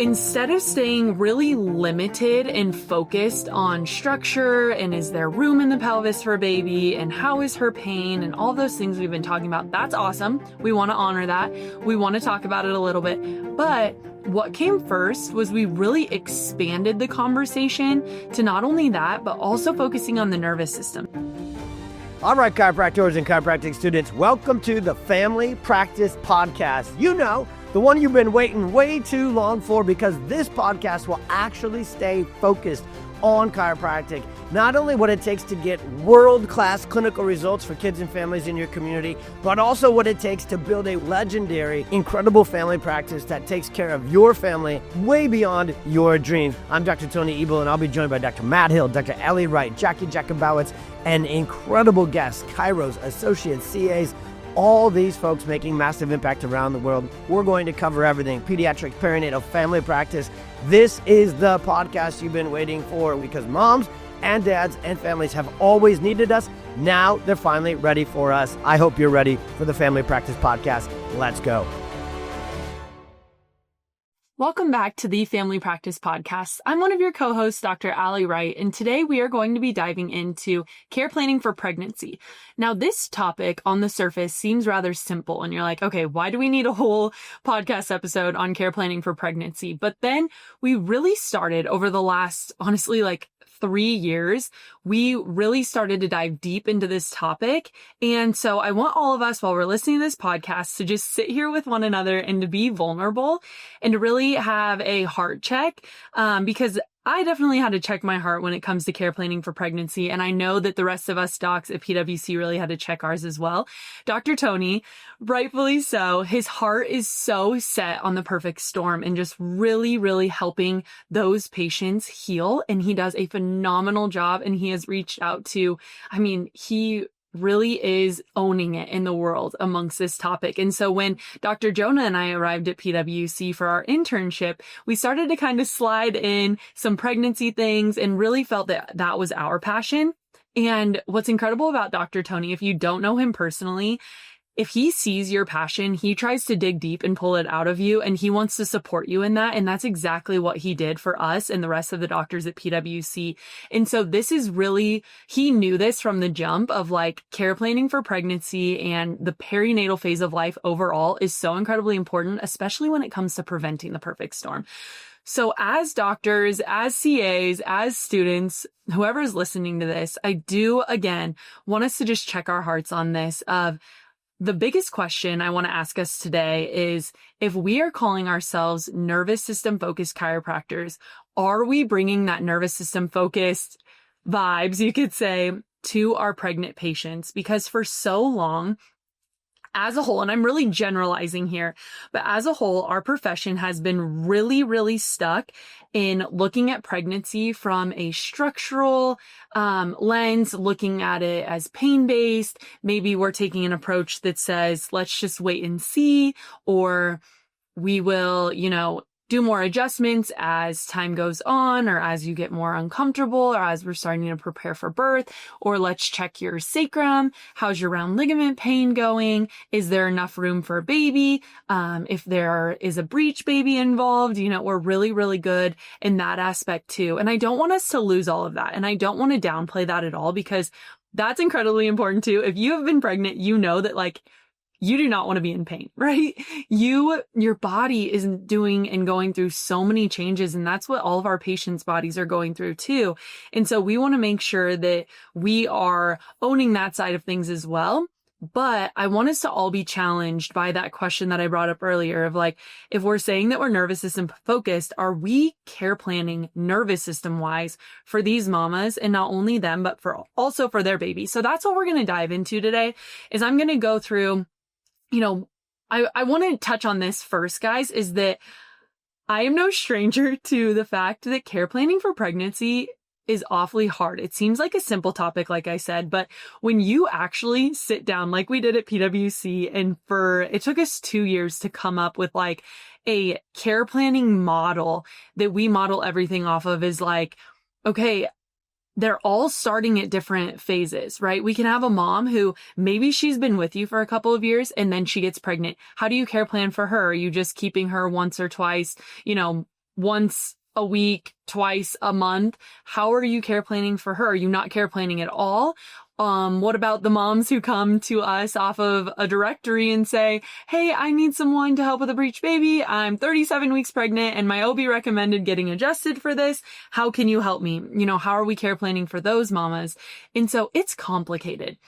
instead of staying really limited and focused on structure and is there room in the pelvis for a baby and how is her pain and all those things we've been talking about, that's awesome. We want to honor that. We want to talk about it a little bit. But what came first was we really expanded the conversation to not only that, but also focusing on the nervous system. All right, chiropractors and chiropractic students, welcome to the Family Practice Podcast. You know, the one you've been waiting way too long for, because this podcast will actually stay focused on chiropractic. Not only what it takes to get world-class clinical results for kids and families in your community, but also what it takes to build a legendary, incredible family practice that takes care of your family way beyond your dreams. I'm Dr. Tony Ebel, and I'll be joined by Dr. Matt Hill, Dr. Allie Wright, Jackie Jakubowicz, and incredible guests, Chiros, associates, CAs, all these folks making massive impact around the world. We're going to cover everything: pediatrics, perinatal, family practice. This is the podcast you've been waiting for, because moms and dads and families have always needed us. Now they're finally ready for us. I hope you're ready for the Family Practice Podcast. Let's go. Welcome back to the Family Practice Podcast. I'm one of your co-hosts, Dr. Allie Wright, and today we are going to be diving into care planning for pregnancy. Now, this topic on the surface seems rather simple, and you're like, okay, why do we need a whole podcast episode on care planning for pregnancy? But then we really started over the last, honestly, 3 years, we really started to dive deep into this topic. And so I want all of us, while we're listening to this podcast, to just sit here with one another and to be vulnerable and to really have a heart check, because I definitely had to check my heart when it comes to care planning for pregnancy. And I know that the rest of us docs at PWC really had to check ours as well. Dr. Tony, rightfully so, his heart is so set on the perfect storm and just really, really helping those patients heal. And he does a phenomenal job. And he has reached out to, he really is owning it in the world amongst this topic. And so when Dr. Jonah and I arrived at PWC for our internship, we started to kind of slide in some pregnancy things and really felt that that was our passion. And what's incredible about Dr. Tony, if you don't know him personally, if he sees your passion, he tries to dig deep and pull it out of you, and he wants to support you in that. And that's exactly what he did for us and the rest of the doctors at PWC. And so this is really, he knew this from the jump of care planning for pregnancy, and the perinatal phase of life overall is so incredibly important, especially when it comes to preventing the perfect storm. So as doctors, as CAs, as students, whoever's listening to this, I do, again, want us to just check our hearts on this of, the biggest question I want to ask us today is, if we are calling ourselves nervous system focused chiropractors, are we bringing that nervous system focused vibes, you could say, to our pregnant patients? Because for so long, as a whole, and I'm really generalizing here, but as a whole, our profession has been really, really stuck in looking at pregnancy from a structural lens, looking at it as pain-based. Maybe we're taking an approach that says, let's just wait and see, or we will, do more adjustments as time goes on, or as you get more uncomfortable, or as we're starting to prepare for birth, or let's check your sacrum. How's your round ligament pain going? Is there enough room for a baby? If there is a breech baby involved, we're really, really good in that aspect too. And I don't want us to lose all of that. And I don't want to downplay that at all, because that's incredibly important too. If you have been pregnant, you know that you do not want to be in pain, right? Your body isn't doing and going through so many changes, and that's what all of our patients' bodies are going through too. And so we want to make sure that we are owning that side of things as well. But I want us to all be challenged by that question that I brought up earlier of if we're saying that we're nervous system focused, are we care planning nervous system wise for these mamas, and not only them, but also for their baby? So that's what we're going to dive into today. Is I'm going to go through, I want to touch on this first, guys, is that I am no stranger to the fact that care planning for pregnancy is awfully hard. It seems like a simple topic, like I said, but when you actually sit down like we did at PWC, and it took us 2 years to come up with a care planning model that we model everything off of, is okay, they're all starting at different phases, right? We can have a mom who maybe she's been with you for a couple of years and then she gets pregnant. How do you care plan for her? Are you just keeping her once or twice, once a week, twice a month. How are you care planning for her? Are you not care planning at all? What about the moms who come to us off of a directory and say, hey, I need someone to help with a breech baby. I'm 37 weeks pregnant and my OB recommended getting adjusted for this. How can you help me? How are we care planning for those mamas? And so it's complicated.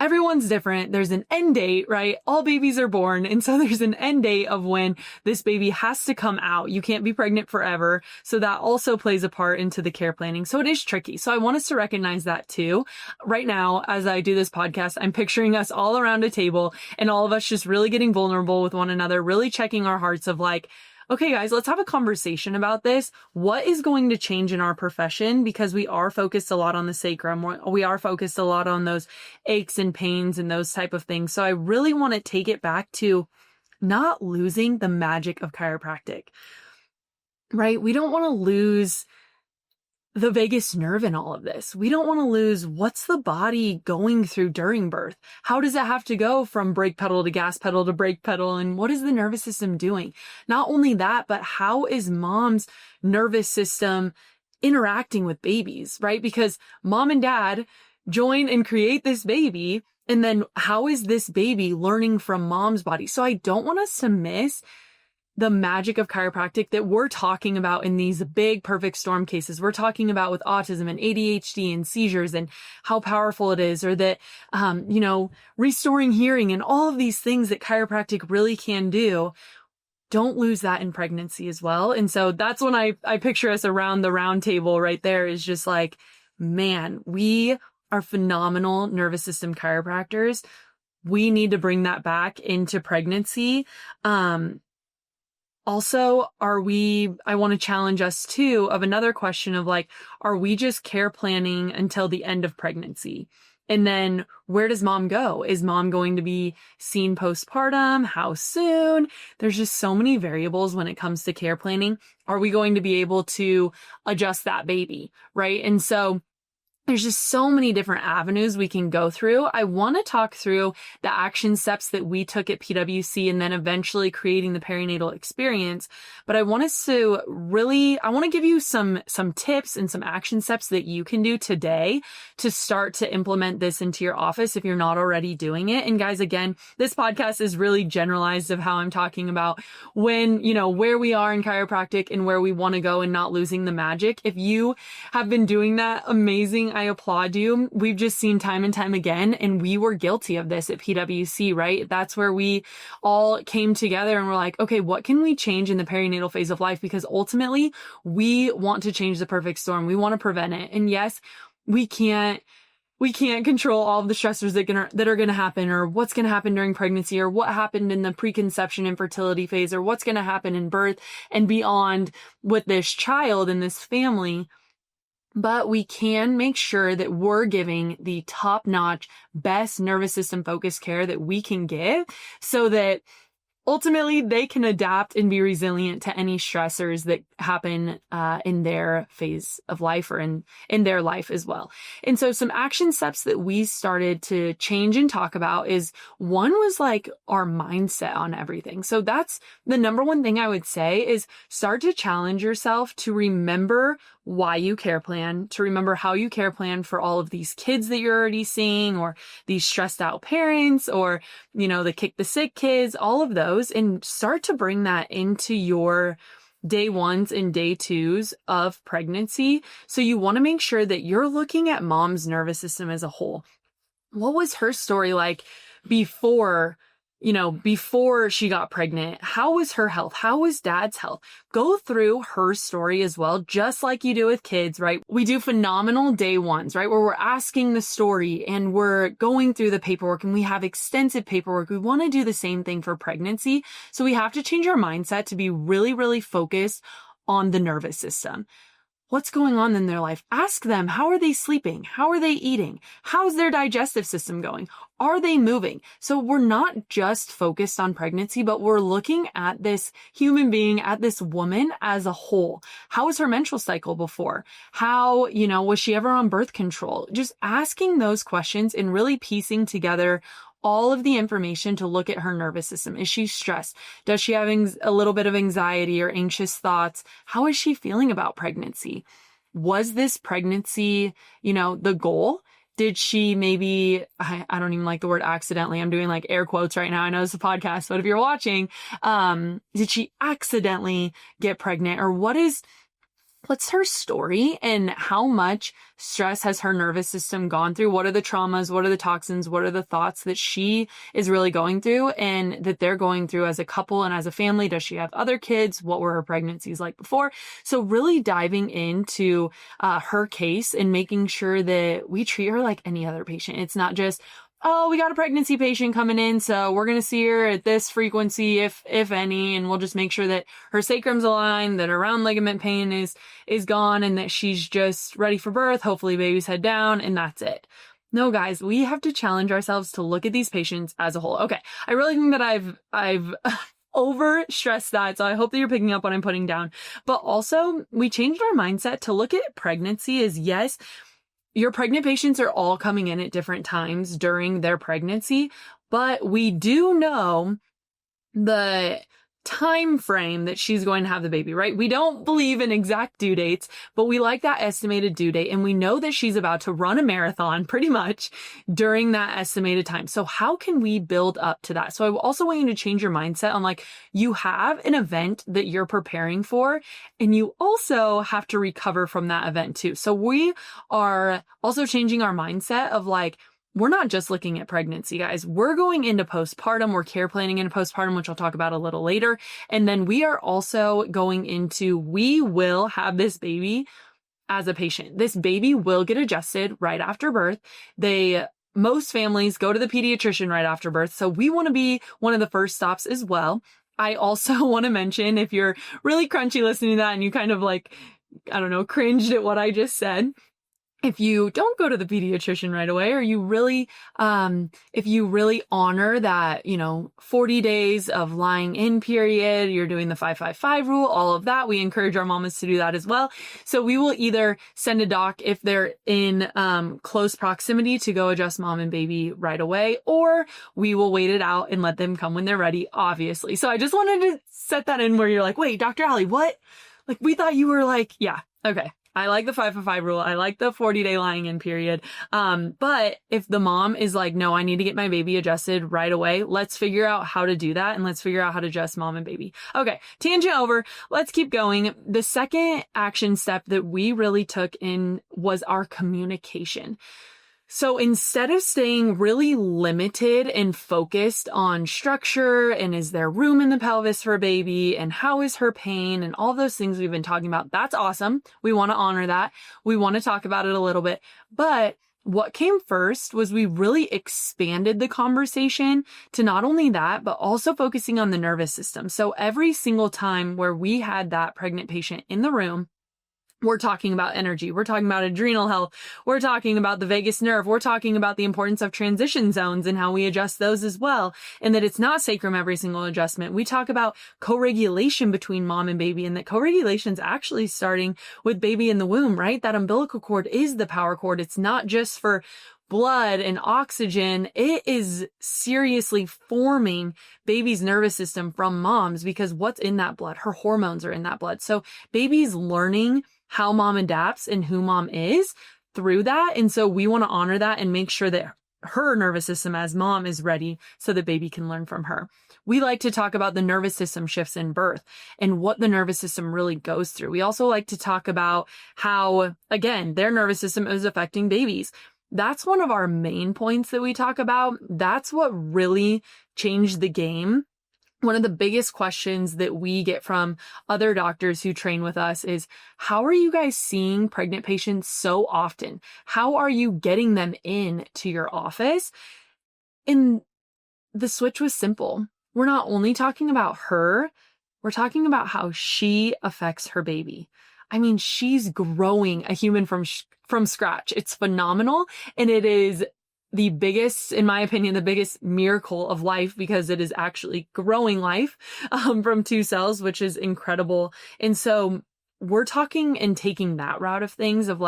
Everyone's different. There's an end date, right? All babies are born. And so there's an end date of when this baby has to come out. You can't be pregnant forever. So that also plays a part into the care planning. So it is tricky. So I want us to recognize that too. Right now, as I do this podcast, I'm picturing us all around a table and all of us just really getting vulnerable with one another, really checking our hearts of like, okay, guys, let's have a conversation about this. What is going to change in our profession? Because we are focused a lot on the sacrum. We are focused a lot on those aches and pains and those type of things. So I really want to take it back to not losing the magic of chiropractic, right? We don't want to lose the vagus nerve in all of this. We don't want to lose what's the body going through during birth. How does it have to go from brake pedal to gas pedal to brake pedal? And what is the nervous system doing? Not only that, but how is mom's nervous system interacting with babies, right? Because mom and dad join and create this baby. And then how is this baby learning from mom's body? So I don't want us to miss the magic of chiropractic that we're talking about in these big perfect storm cases. We're talking about with autism and ADHD and seizures and how powerful it is, or that, restoring hearing and all of these things that chiropractic really can do. Don't lose that in pregnancy as well. And so that's when I picture us around the round table right there is just like, man, we are phenomenal nervous system chiropractors. We need to bring that back into pregnancy. Also, I want to challenge us too of another question of like, are we just care planning until the end of pregnancy? And then where does mom go? Is mom going to be seen postpartum? How soon? There's just so many variables when it comes to care planning. Are we going to be able to adjust that baby? Right. And so there's just so many different avenues we can go through. I want to talk through the action steps that we took at PwC and then eventually creating the Perinatal Experience. But I want to give you some tips and some action steps that you can do today to start to implement this into your office if you're not already doing it. And guys, again, this podcast is really generalized of how I'm talking about where we are in chiropractic and where we want to go and not losing the magic. If you have been doing that, amazing. I applaud you. We've just seen time and time again, and we were guilty of this at PwC, right? That's where we all came together and we're like, okay, what can we change in the perinatal phase of life? Because ultimately we want to change the perfect storm. We want to prevent it. And yes, we can't control all of the stressors that are going to happen, or what's going to happen during pregnancy, or what happened in the preconception and fertility phase, or what's going to happen in birth and beyond with this child and this family. But we can make sure that we're giving the top-notch, best nervous system focused care that we can give so that ultimately they can adapt and be resilient to any stressors that happen in their phase of life or in their life as well. And so some action steps that we started to change and talk about is one was like our mindset on everything. So that's the number one thing I would say is start to challenge yourself to remember why you care plan, to remember how you care plan for all of these kids that you're already seeing, or these stressed out parents, or, the kick the sick kids, all of those, and start to bring that into your day ones and day twos of pregnancy. So you want to make sure that you're looking at mom's nervous system as a whole. What was her story like before she got pregnant? How was her health? How was dad's health? Go through her story as well, just like you do with kids, right? We do phenomenal day ones, right? Where we're asking the story and we're going through the paperwork and we have extensive paperwork. We want to do the same thing for pregnancy. So we have to change our mindset to be really, really focused on the nervous system. What's going on in their life? Ask them, how are they sleeping? How are they eating? How's their digestive system going? Are they moving? So we're not just focused on pregnancy, but we're looking at this human being, at this woman as a whole. How was her menstrual cycle before? How, was she ever on birth control? Just asking those questions and really piecing together all of the information to look at her nervous system. Is she stressed? Does she have a little bit of anxiety or anxious thoughts? How is she feeling about pregnancy? Was this pregnancy, the goal? Did she maybe, I don't even like the word accidentally. I'm doing like air quotes right now. I know it's a podcast, but if you're watching, did she accidentally get pregnant, or what's her story and how much stress has her nervous system gone through? What are the traumas? What are the toxins? What are the thoughts that she is really going through and that they're going through as a couple and as a family? Does she have other kids? What were her pregnancies like before? So really diving into her case and making sure that we treat her like any other patient. It's not just, oh, we got a pregnancy patient coming in, so we're going to see her at this frequency, if any, and we'll just make sure that her sacrum's aligned, that her round ligament pain is gone, and that she's just ready for birth. Hopefully baby's head down, and that's it. No, guys, we have to challenge ourselves to look at these patients as a whole. Okay, I really think that I've over-stressed that, so I hope that you're picking up what I'm putting down. But also, we changed our mindset to look at pregnancy as, yes, your pregnant patients are all coming in at different times during their pregnancy, but we do know the time frame that she's going to have the baby, right? We don't believe in exact due dates, but we like that estimated due date. And we know that she's about to run a marathon pretty much during that estimated time. So how can we build up to that? So I also want you to change your mindset on you have an event that you're preparing for, and you also have to recover from that event too. So we are also changing our mindset of we're not just looking at pregnancy, guys. We're going into postpartum. We're care planning into postpartum, which I'll talk about a little later. And then we are also going into, we will have this baby as a patient. This baby will get adjusted right after birth. Most families go to the pediatrician right after birth. So we want to be one of the first stops as well. I also want to mention, if you're really crunchy listening to that and you kind of cringed at what I just said, if you don't go to the pediatrician right away, or you really, if you really honor that, 40 days of lying in period, you're doing the 5-5-5 rule, all of that, we encourage our mamas to do that as well. So we will either send a doc if they're in close proximity to go adjust mom and baby right away, or we will wait it out and let them come when they're ready, obviously. So I just wanted to set that in where you're like, wait, Dr. Allie, what? We thought you were yeah, okay. I like the 5-5 rule. I like the 40-day lying in period. But if the mom is no, I need to get my baby adjusted right away, let's figure out how to do that. And let's figure out how to adjust mom and baby. Okay. Tangent over. Let's keep going. The second action step that we really took in was our communication. So instead of staying really limited and focused on structure and is there room in the pelvis for a baby and how is her pain and all those things we've been talking about, that's awesome. We want to honor that. We want to talk about it a little bit. But what came first was we really expanded the conversation to not only that, but also focusing on the nervous system. So every single time where we had that pregnant patient in the room, we're talking about energy. We're talking about adrenal health. We're talking about the vagus nerve. We're talking about the importance of transition zones and how we adjust those as well. And that it's not sacrum every single adjustment. We talk about co-regulation between mom and baby, and that co-regulation is actually starting with baby in the womb, right? That umbilical cord is the power cord. It's not just for blood and oxygen. It is seriously forming baby's nervous system from mom's, because what's in that blood? Her hormones are in that blood. So baby's learning how mom adapts and who mom is through that. And so we want to honor that and make sure that her nervous system as mom is ready so that baby can learn from her. We like to talk about the nervous system shifts in birth and what the nervous system really goes through. We also like to talk about how, again, their nervous system is affecting babies. That's one of our main points that we talk about. That's what really changed the game. One of the biggest questions that we get from other doctors who train with us is, how are you guys seeing pregnant patients so often? How are you getting them in to your office? And the switch was simple. We're not only talking about her, we're talking about how she affects her baby. I mean, she's growing a human from scratch. It's phenomenal. And it is the biggest, in my opinion, the biggest miracle of life, because it is actually growing life from 2 cells, which is incredible. And so we're talking and taking that route of things of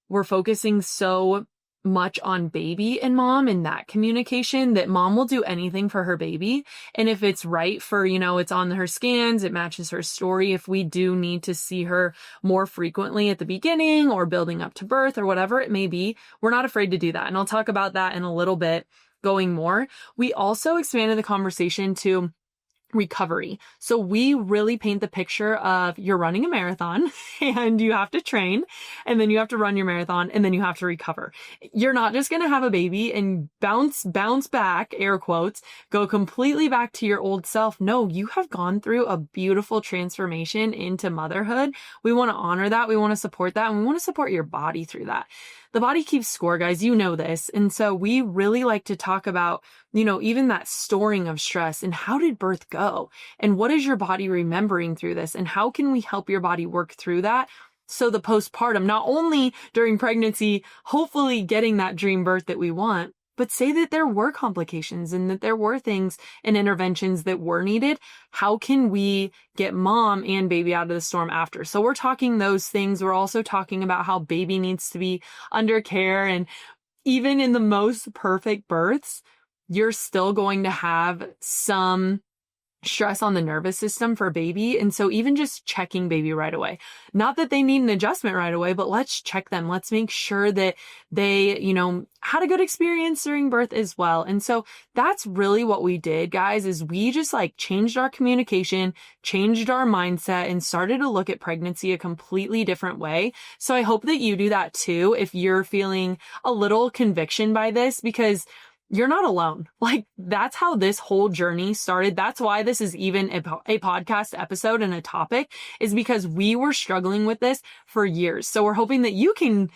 we're focusing so much on baby and mom in that communication, that mom will do anything for her baby. And if it's right for, it's on her scans, it matches her story. If we do need to see her more frequently at the beginning or building up to birth or whatever it may be, we're not afraid to do that. And I'll talk about that in a little bit going more. We also expanded the conversation to recovery. So we really paint the picture of you're running a marathon and you have to train, and then you have to run your marathon, and then you have to recover. You're not just going to have a baby and bounce back, air quotes, go completely back to your old self. No, you have gone through a beautiful transformation into motherhood. We want to honor that. We want to support that. And we want to support your body through that. The body keeps score, guys. You know this. And so we really like to talk about, even that storing of stress and how did birth go? And what is your body remembering through this? And how can we help your body work through that? So the postpartum, not only during pregnancy, hopefully getting that dream birth that we want, but say that there were complications and that there were things and interventions that were needed. How can we get mom and baby out of the storm after? So we're talking those things. We're also talking about how baby needs to be under care. And even in the most perfect births, you're still going to have some stress on the nervous system for baby. And so even just checking baby right away, not that they need an adjustment right away, but let's check them. Let's make sure that they, had a good experience during birth as well. And so that's really what we did, guys, is we just changed our communication, changed our mindset, and started to look at pregnancy a completely different way. So I hope that you do that too, if you're feeling a little conviction by this, because you're not alone. That's how this whole journey started. That's why this is even a podcast episode and a topic, is because we were struggling with this for years. So we're hoping that you can,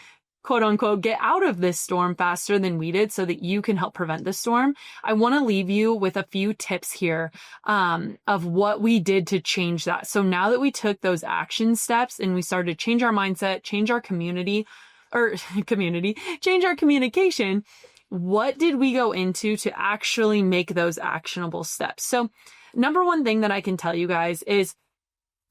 quote unquote, get out of this storm faster than we did so that you can help prevent the storm. I want to leave you with a few tips here of what we did to change that. So now that we took those action steps and we started to change our mindset, change our change our communication, what did we go into to actually make those actionable steps? So number one thing that I can tell you guys is,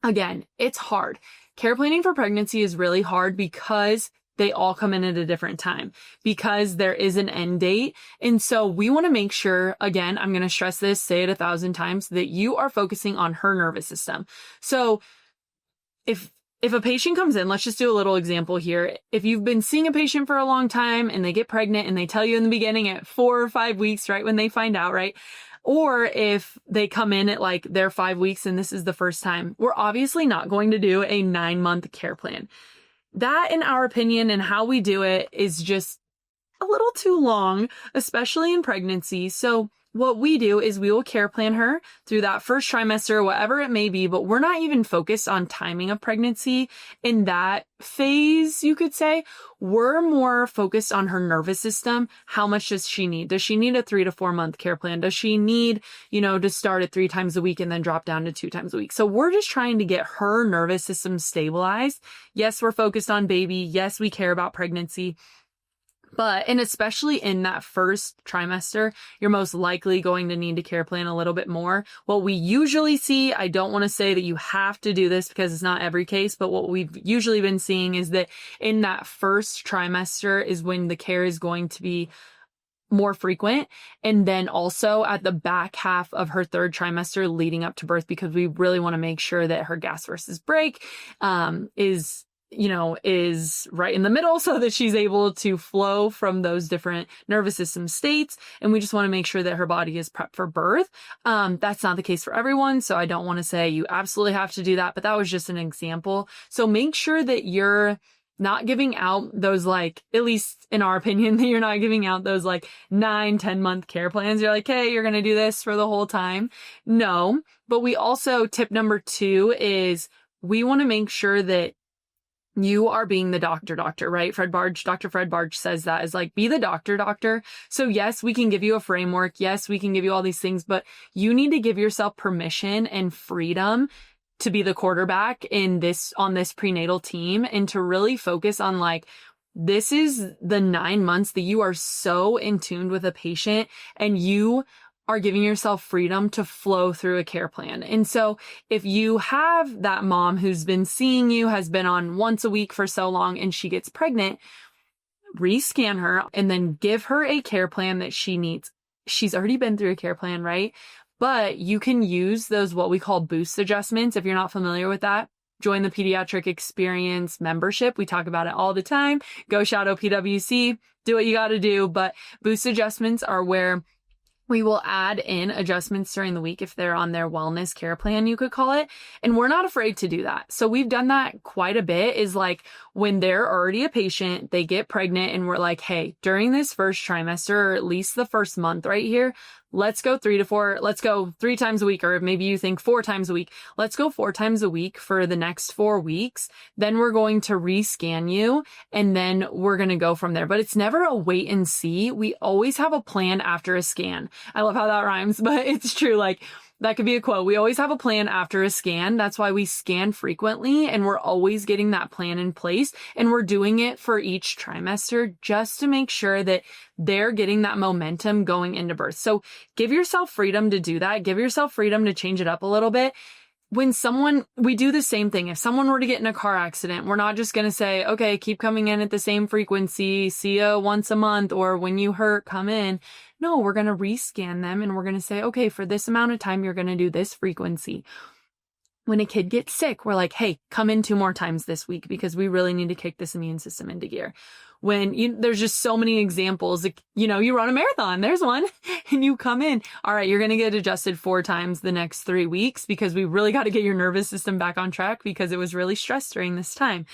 again, it's hard. Care planning for pregnancy is really hard because they all come in at a different time, because there is an end date. And so we want to make sure, again, I'm going to stress this, say it 1,000 times, that you are focusing on her nervous system. So if a patient comes in, let's just do a little example here. If you've been seeing a patient for a long time and they get pregnant and they tell you in the beginning at 4 or 5 weeks, right, when they find out, right? Or if they come in at their 5 weeks and this is the first time, we're obviously not going to do a 9-month care plan. That, in our opinion, and how we do it is just a little too long, especially in pregnancy. So what we do is we will care plan her through that first trimester, whatever it may be, but we're not even focused on timing of pregnancy in that phase, you could say. We're more focused on her nervous system. How much does she need? Does she need a 3 to 4 month care plan? Does she need, to start at 3 times a week and then drop down to 2 times a week? So we're just trying to get her nervous system stabilized. Yes, we're focused on baby. Yes, we care about pregnancy. And especially in that first trimester, you're most likely going to need to care plan a little bit more. What we usually see, I don't want to say that you have to do this because it's not every case, but what we've usually been seeing is that in that first trimester is when the care is going to be more frequent. And then also at the back half of her third trimester leading up to birth, because we really want to make sure that her gas versus brake is right in the middle so that she's able to flow from those different nervous system states. And we just want to make sure that her body is prepped for birth. That's not the case for everyone. So I don't want to say you absolutely have to do that, but that was just an example. So make sure that you're not giving out those, at least in our opinion, that you're not giving out those 9-10 month care plans. You're hey, you're going to do this for the whole time. No, but we also, tip number 2 is we want to make sure that you are being the doctor, right? Dr. Fred Barge says that is be the doctor. So yes, we can give you a framework. Yes, we can give you all these things, but you need to give yourself permission and freedom to be the quarterback on this prenatal team, and to really focus on this is the 9 months that you are so in tune with a patient, and you are giving yourself freedom to flow through a care plan. And so if you have that mom who's been seeing you, has been on once a week for so long, and she gets pregnant, rescan her, and then give her a care plan that she needs. She's already been through a care plan, right? But you can use those, what we call boost adjustments. If you're not familiar with that, join the Pediatric Experience membership. We talk about it all the time. Go shadow PWC, do what you got to do. But boost adjustments are where we will add in adjustments during the week if they're on their wellness care plan, you could call it. And we're not afraid to do that. So we've done that quite a bit, is like when they're already a patient, they get pregnant, and we're like, hey, during this first trimester, or at least the first month right here, let's go 3 times a week, or maybe you think 4 times a week. Let's go 4 times a week for the next 4 weeks. Then we're going to rescan you, and then we're going to go from there. But it's never a wait and see. We always have a plan after a scan. I love how that rhymes, but it's true. Like, that could be a quote. We always have a plan after a scan. That's why we scan frequently, and we're always getting that plan in place. And we're doing it for each trimester just to make sure that they're getting that momentum going into birth. So give yourself freedom to do that. Give yourself freedom to change it up a little bit. We do the same thing. If someone were to get in a car accident, we're not just going to say, okay, keep coming in at the same frequency, see you once a month, or when you hurt, come in. No, we're going to rescan them, and we're going to say, okay, for this amount of time, you're going to do this frequency. When a kid gets sick, we're like, hey, come in 2 more times this week because we really need to kick this immune system into gear. There's just so many examples, you run a marathon, there's one, and you come in, all right, you're going to get adjusted 4 times the next 3 weeks because we really got to get your nervous system back on track because it was really stressed during this time.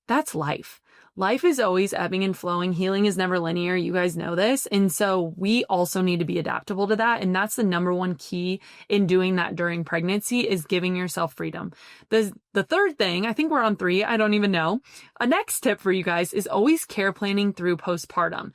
That's life. Life is always ebbing and flowing. Healing is never linear. You guys know this. And so we also need to be adaptable to that. And that's the number one key in doing that during pregnancy, is giving yourself freedom. The third thing, I think we're on 3, I don't even know. A next tip for you guys is always care planning through postpartum.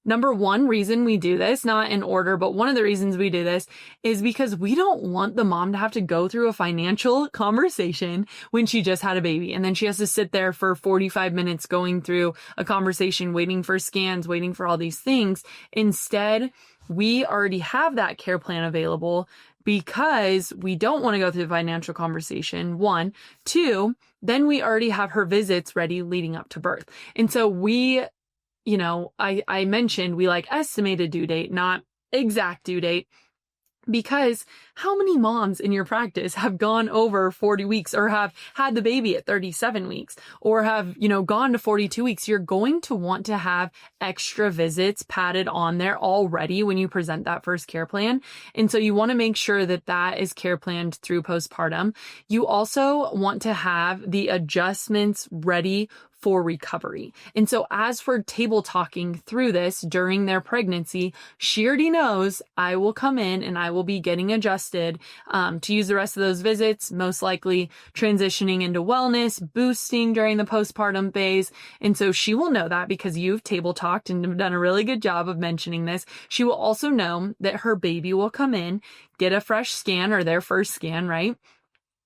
Number one reason we do this, not in order, but one of the reasons we do this is because we don't want the mom to have to go through a financial conversation when she just had a baby. And then she has to sit there for 45 minutes going through a conversation, waiting for scans, waiting for all these things. Instead, we already have that care plan available because we don't want to go through the financial conversation, 1. 2, then we already have her visits ready leading up to birth. And so I mentioned we like estimated due date, not exact due date, because how many moms in your practice have gone over 40 weeks or have had the baby at 37 weeks or have, gone to 42 weeks? You're going to want to have extra visits padded on there already when you present that first care plan. And so you want to make sure that that is care planned through postpartum. You also want to have the adjustments ready for recovery. And so as for table talking through this during their pregnancy, she already knows I will come in and I will be getting adjusted to use the rest of those visits, most likely transitioning into wellness, boosting during the postpartum phase. And so she will know that because you've table talked and have done a really good job of mentioning this. She will also know that her baby will come in, get a fresh scan or their first scan, right?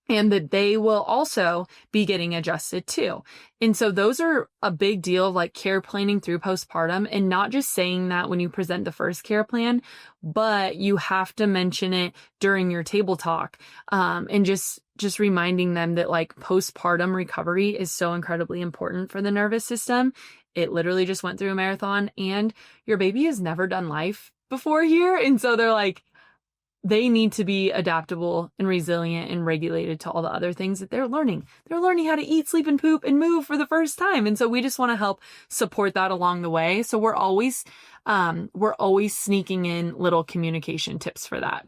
And that they will also be getting adjusted too. And so those are a big deal of like care planning through postpartum, and not just saying that when you present the first care plan, but you have to mention it during your table talk. And just reminding them that like postpartum recovery is so incredibly important for the nervous system. It literally just went through a marathon, and your baby has never done life before here. And so they're like, they need to be adaptable and resilient and regulated to all the other things that they're learning. They're learning how to eat, sleep, and poop and move for the first time. And so we just want to help support that along the way. So we're always sneaking in little communication tips for that.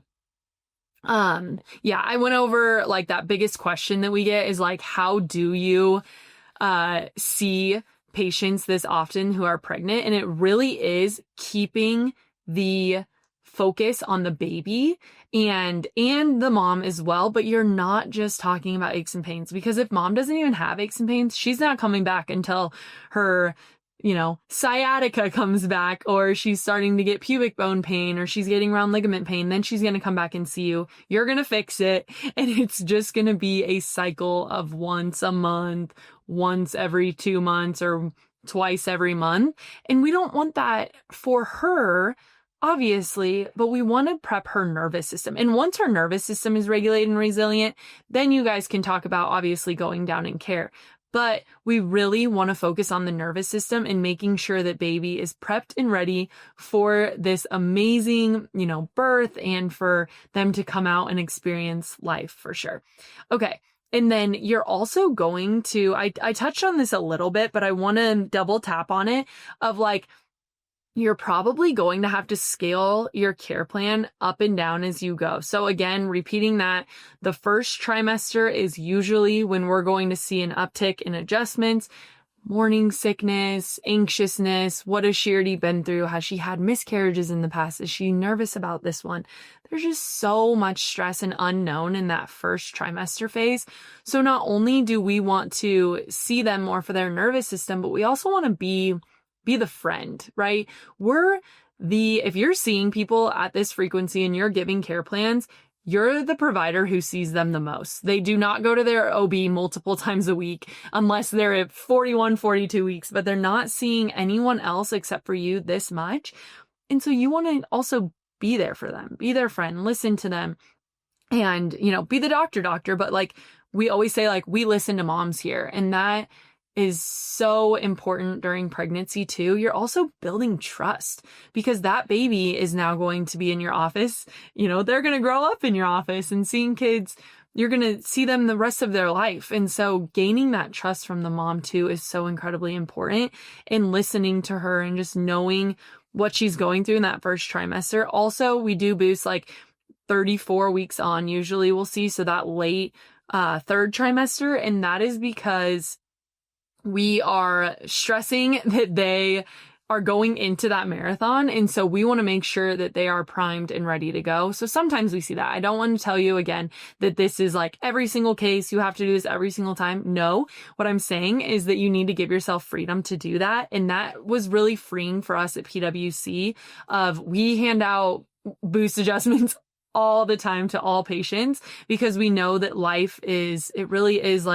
I went over like that biggest question that we get is like, how do you see patients this often who are pregnant? And it really is keeping the focus on the baby and the mom as well. But you're not just talking about aches and pains, because if mom doesn't even have aches and pains, she's not coming back until her, sciatica comes back, or she's starting to get pubic bone pain, or she's getting round ligament pain. Then she's going to come back and see you. You're going to fix it. And it's just going to be a cycle of once a month, once every 2 months, or twice every month. And we don't want that for her, obviously, but we want to prep her nervous system. And once her nervous system is regulated and resilient, then you guys can talk about obviously going down in care. But we really want to focus on the nervous system and making sure that baby is prepped and ready for this amazing, birth and for them to come out and experience life for sure. Okay. And then you're also going to, I touched on this a little bit, but I want to double tap on it of you're probably going to have to scale your care plan up and down as you go. So again, repeating that, the first trimester is usually when we're going to see an uptick in adjustments, morning sickness, anxiousness. What has she already been through? Has she had miscarriages in the past? Is she nervous about this one? There's just so much stress and unknown in that first trimester phase. So not only do we want to see them more for their nervous system, but we also want to be the friend, right? If you're seeing people at this frequency and you're giving care plans, you're the provider who sees them the most. They do not go to their OB multiple times a week unless they're at 41, 42 weeks, but they're not seeing anyone else except for you this much. And so you want to also be there for them, be their friend, listen to them, and, be the doctor, but we always say, we listen to moms here. And that is so important during pregnancy too. You're also building trust because that baby is now going to be in your office. They're going to grow up in your office, and seeing kids, you're going to see them the rest of their life. And so gaining that trust from the mom too is so incredibly important, and listening to her and just knowing what she's going through in that first trimester. Also, we do boost 34 weeks on, usually we'll see. So that late third trimester. And that is because we are stressing that they are going into that marathon. And so we want to make sure that they are primed and ready to go. So sometimes we see that. I don't want to tell you again that this is every single case, you have to do this every single time. No, what I'm saying is that you need to give yourself freedom to do that. And that was really freeing for us at PWC we hand out boost adjustments all the time to all patients because we know that it really is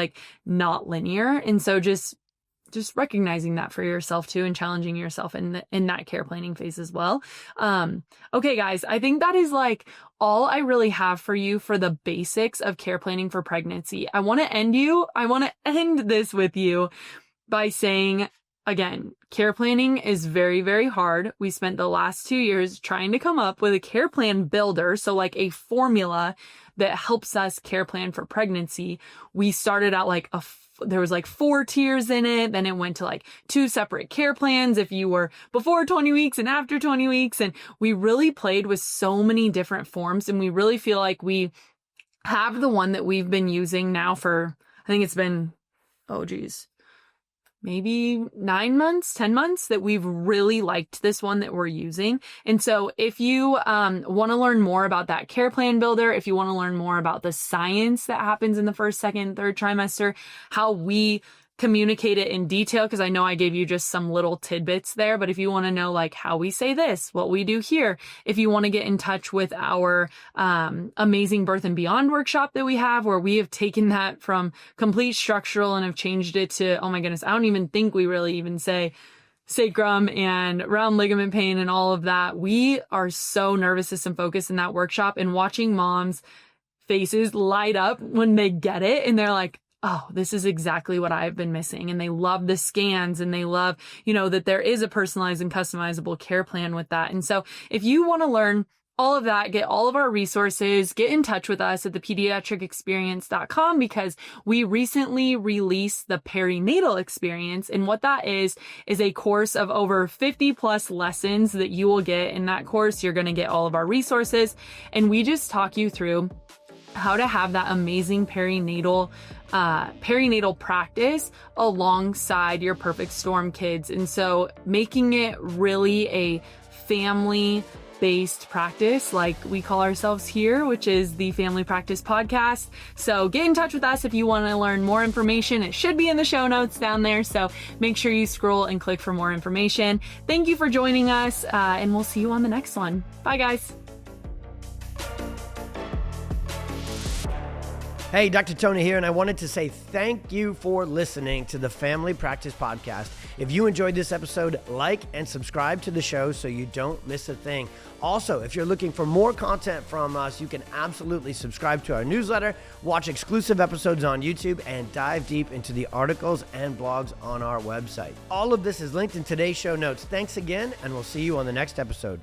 not linear. And so just recognizing that for yourself too, and challenging yourself in that care planning phase as well. Okay, guys, I think that is all I really have for you for the basics of care planning for pregnancy. I want to end this with you by saying, again, care planning is very, very hard. We spent the last 2 years trying to come up with a care plan builder. So a formula that helps us care plan for pregnancy. We started out there was 4 tiers in it. Then it went to 2 separate care plans if you were before 20 weeks and after 20 weeks. And we really played with so many different forms. And we really feel like we have the one that we've been using now for, I think it's been, maybe 9 months, 10 months that we've really liked this one that we're using. And so if you want to learn more about that care plan builder, if you want to learn more about the science that happens in the first, second, third trimester, how we communicate it in detail, because I know I gave you just some little tidbits there, but if you want to know how we say this, what we do here, if you want to get in touch with our amazing Birth and Beyond workshop that we have, where we have taken that from complete structural and have changed it to, oh my goodness, I don't even think we really even say sacrum and round ligament pain and all of that. We are so nervous system focused in that workshop, and watching moms' faces light up when they get it and they're like, oh, this is exactly what I've been missing. And they love the scans, and they love, that there is a personalized and customizable care plan with that. And so if you want to learn all of that, get all of our resources, get in touch with us at thepediatricexperience.com, because we recently released the Perinatal Experience. And what that is a course of over 50 plus lessons that you will get in that course. You're going to get all of our resources, and we just talk you through how to have that amazing perinatal practice alongside your perfect storm kids. And so making it really a family-based practice like we call ourselves here, which is the Family Practice Podcast. So get in touch with us if you want to learn more information. It should be in the show notes down there. So make sure you scroll and click for more information. Thank you for joining us, and we'll see you on the next one. Bye, guys. Hey, Dr. Tony here, and I wanted to say thank you for listening to the Family Practice Podcast. If you enjoyed this episode, like and subscribe to the show so you don't miss a thing. Also, if you're looking for more content from us, you can absolutely subscribe to our newsletter, watch exclusive episodes on YouTube, and dive deep into the articles and blogs on our website. All of this is linked in today's show notes. Thanks again, and we'll see you on the next episode.